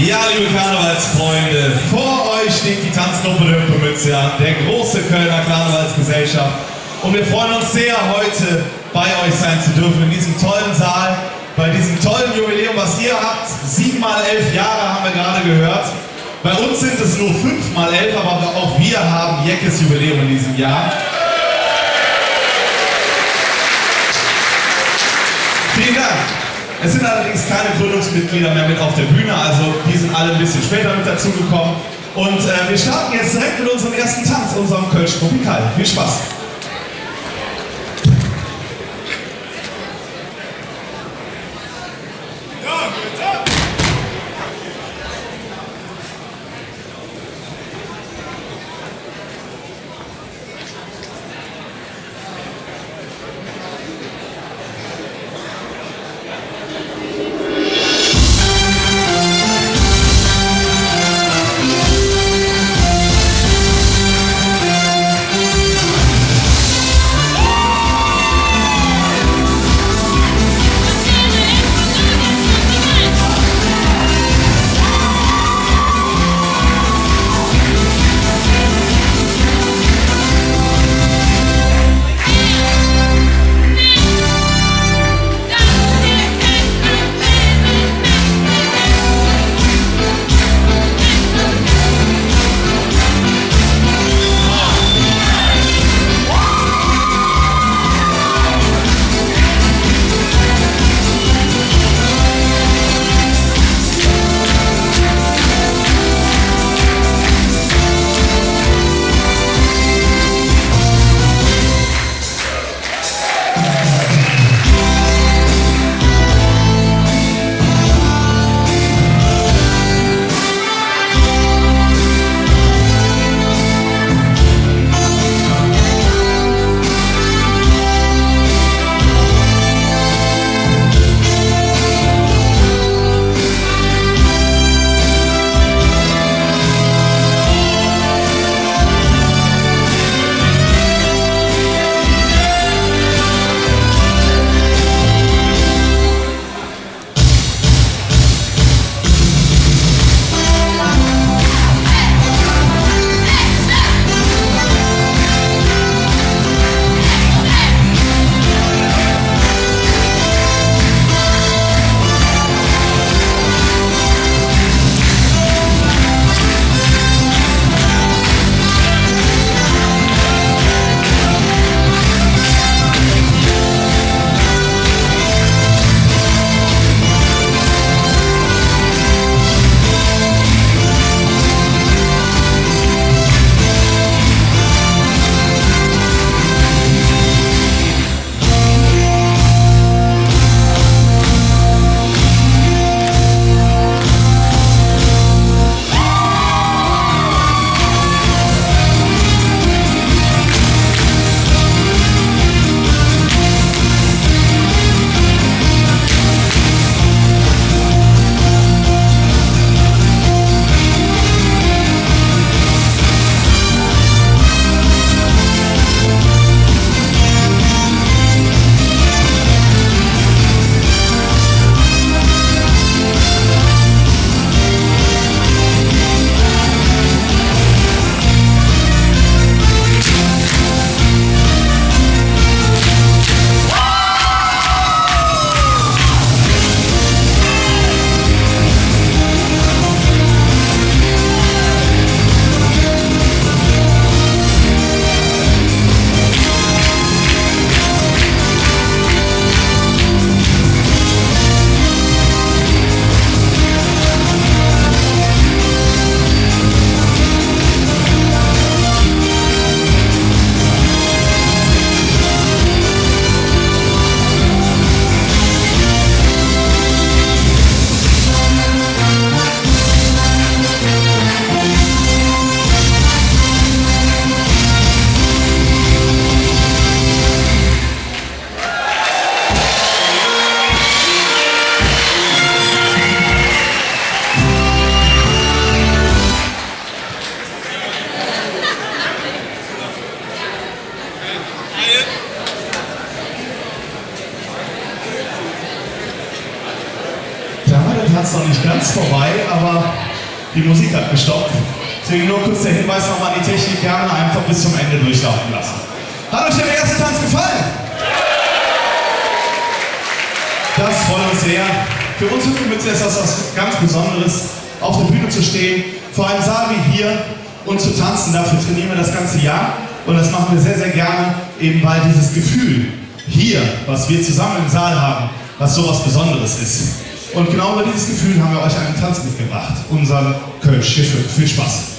Ja, liebe Karnevalsfreunde, vor euch steht die Tanzgruppe Rümpelmütze, der große Kölner Karnevalsgesellschaft. Und wir freuen uns sehr, heute bei euch sein zu dürfen, in diesem tollen Saal, bei diesem tollen Jubiläum, was ihr habt. 7 mal 11 Jahre haben wir gerade gehört. Bei uns sind es nur 5 mal 11, aber auch wir haben Jeckes Jubiläum in diesem Jahr. Vielen Dank. Es sind allerdings keine Gründungsmitglieder mehr mit auf der Bühne, also die sind alle ein bisschen später mit dazugekommen. Und wir starten jetzt direkt mit unserem ersten Tanz, unserem Kölsch Tropikal. Viel Spaß! Tanz noch nicht ganz vorbei, aber die Musik hat gestoppt. Deswegen nur kurz der Hinweis nochmal an die Technik, gerne einfach bis zum Ende durchlaufen lassen. Hat euch der erste Tanz gefallen? Das freut uns sehr. Für uns Hüpfemütze ist das was ganz Besonderes, auf der Bühne zu stehen, vor einem Saal wie hier und zu tanzen. Dafür trainieren wir das ganze Jahr und das machen wir sehr, sehr gerne, eben weil dieses Gefühl hier, was wir zusammen im Saal haben, was so was Besonderes ist. Und genau über dieses Gefühl haben wir euch einen Tanz mitgebracht, unseren Kölsch hierfür. Viel Spaß!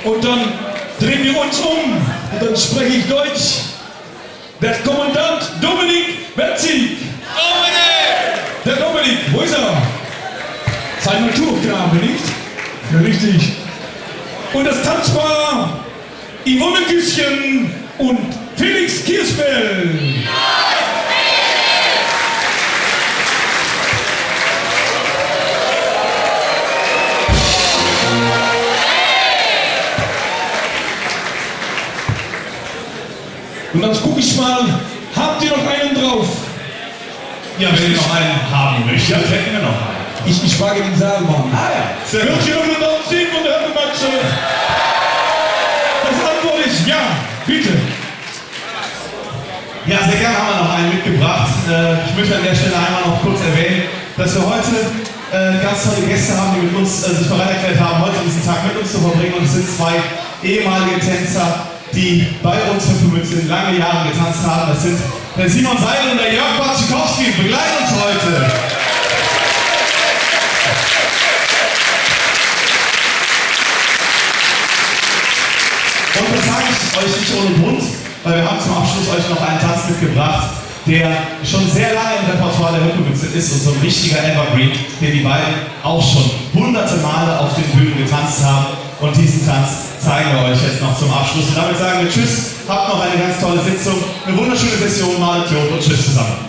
Und dann drehen wir uns um und dann spreche ich Deutsch. Der Kommandant Dominik Betzig. Dominik! Der Dominik, wo ist er? Sein Naturknabe, nicht? Ja, richtig. Und das Tanzpaar Yvonne Küsschen und Felix Kirschbell. Und dann gucke ich mal, habt ihr noch einen drauf? Ja, wenn ihr noch einen haben möchtet, hätten wir noch einen. Ich frage den Saalmann. Sehr gut. Hört ihr noch einen Tanz sehen von der Herr Matze? Das Antwort ist ja, bitte. Ja, sehr gerne haben wir noch einen mitgebracht. Ich möchte an der Stelle einmal noch kurz erwähnen, dass wir heute ganz tolle Gäste haben, die mit uns sich bereit erklärt haben, heute diesen Tag mit uns zu verbringen. Und es sind zwei ehemalige Tänzer, die bei uns Hüpfemütze lange Jahre getanzt haben. Das sind der Simon Seidel und der Jörg Batschikowski. Begleiten uns heute. Und das sage ich euch nicht ohne Grund, weil wir haben zum Abschluss euch noch einen Tanz mitgebracht, der schon sehr lange im Repertoire der Hüpfemütze ist und so ein richtiger Evergreen, den die beiden auch schon hunderte Male auf den Bühnen getanzt haben. Und diesen Tanz zeigen wir euch jetzt noch zum Abschluss. Und damit sagen wir Tschüss, habt noch eine ganz tolle Sitzung, eine wunderschöne Session, mal und Tschüss zusammen.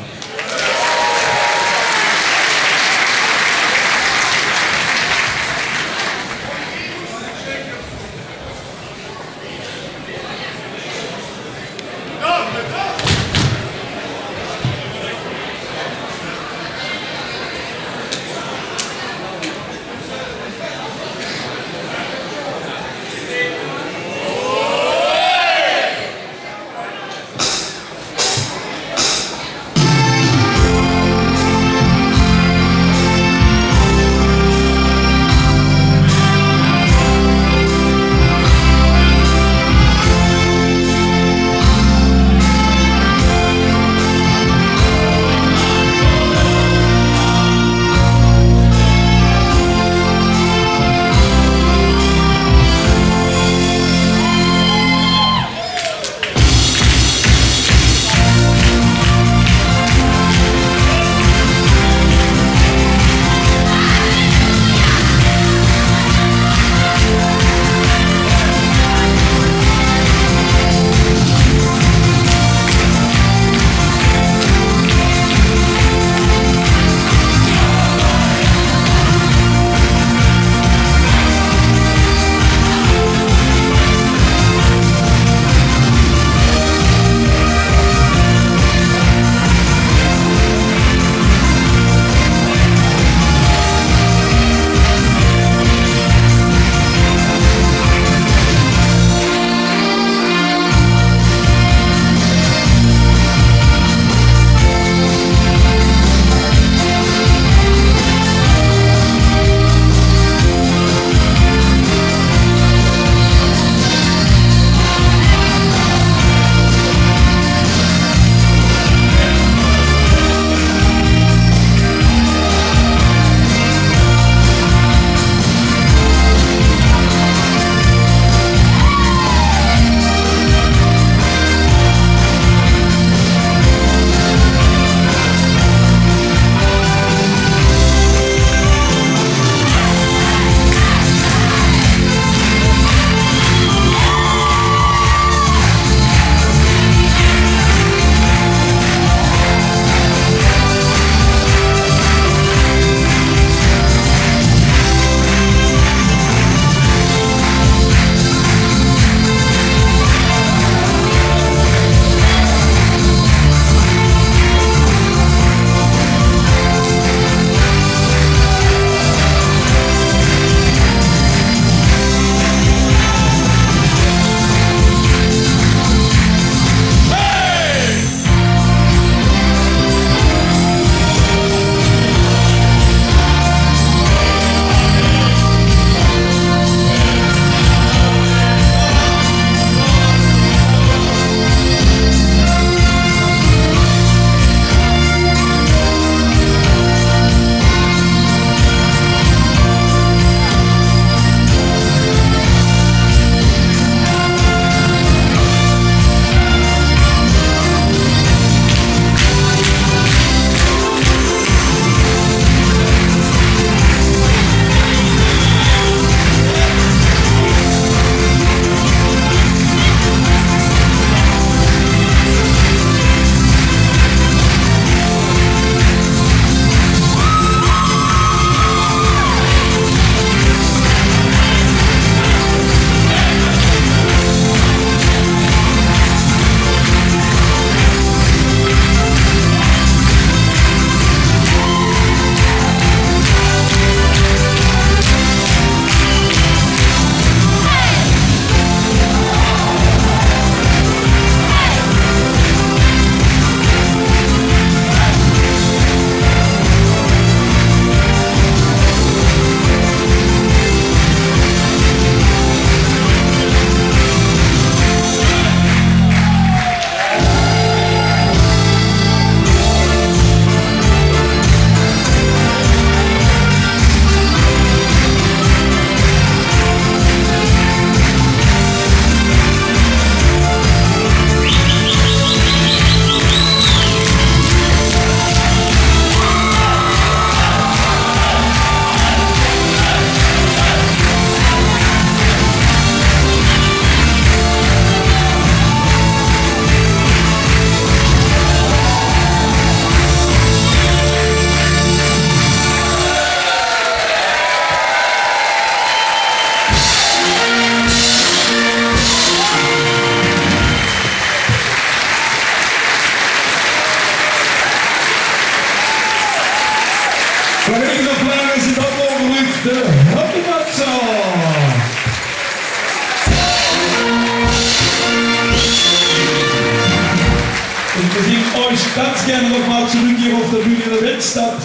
ganz gerne nochmal zurück hier auf der Bühne in der Weltstadt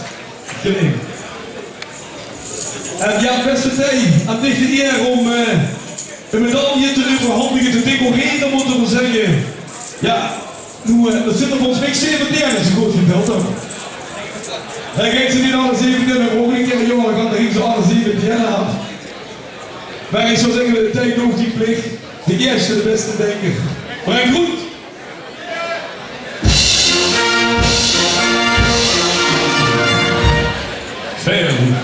gelegen. En ja, beste T, aan dich de eer om een medaille te overhandigen, te decoreren, moeten we zeggen. Ja, nu, dat zit op ons week 17, zo goed gebeld ook. Hij geeft ze niet alle 17, ook een keer jongen, dan ging ze alle 17 aan. Maar ik zou zeggen, de tijd nog die plicht. De eerste, de beste denker. Maar goed. Veel goed.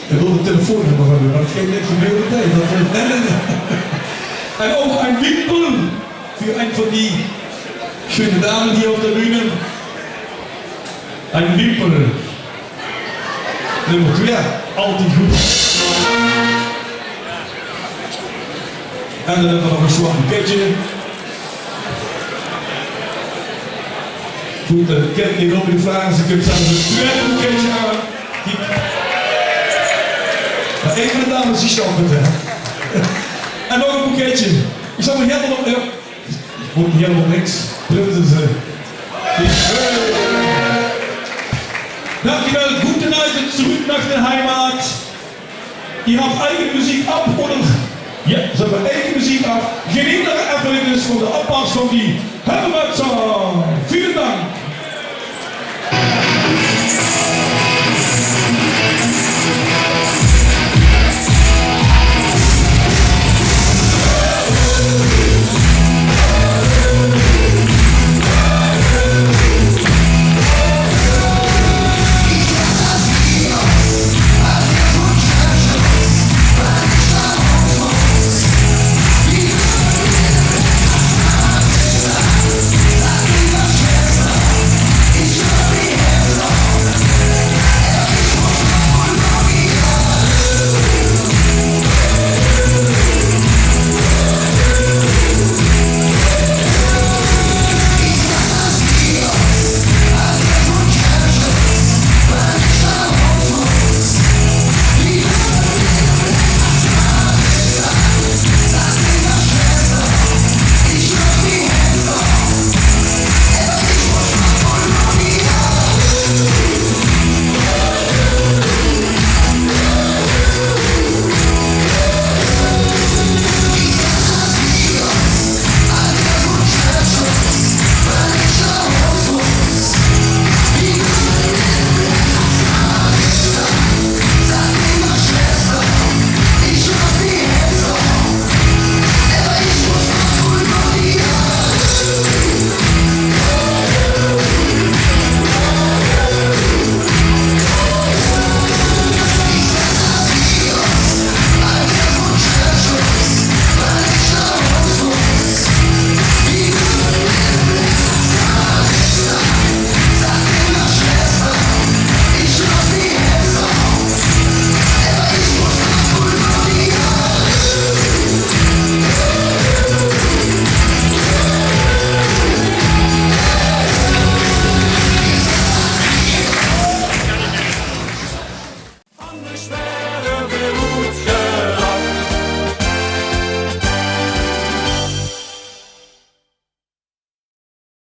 Ik wil de telefoonnummer hebben, maar het geeft niks van de tijd. En ook een wimpel voor een van die schöne dames hier op de bühne. Een wimpel. Nummer 2, altijd goed. En dan hebben we nog een zwart boeketje. Goed, de kerk hier op in Vlaanderen, ze kunnen zelfs een tweede boeketje aan. Maar één van de dames die stappen het, hè. En nog een boeketje. Ik zal me helemaal op... Ik moet helemaal niks. Prinsen ze. Dankjewel, gute Reise zurück nach der Heimat. Ihr habt eigene Musik ab, oder? Ja, ze hebben eigen muziek af. Geen enkele erfenis van de opmars van die Helmertsong. Vielen Dank.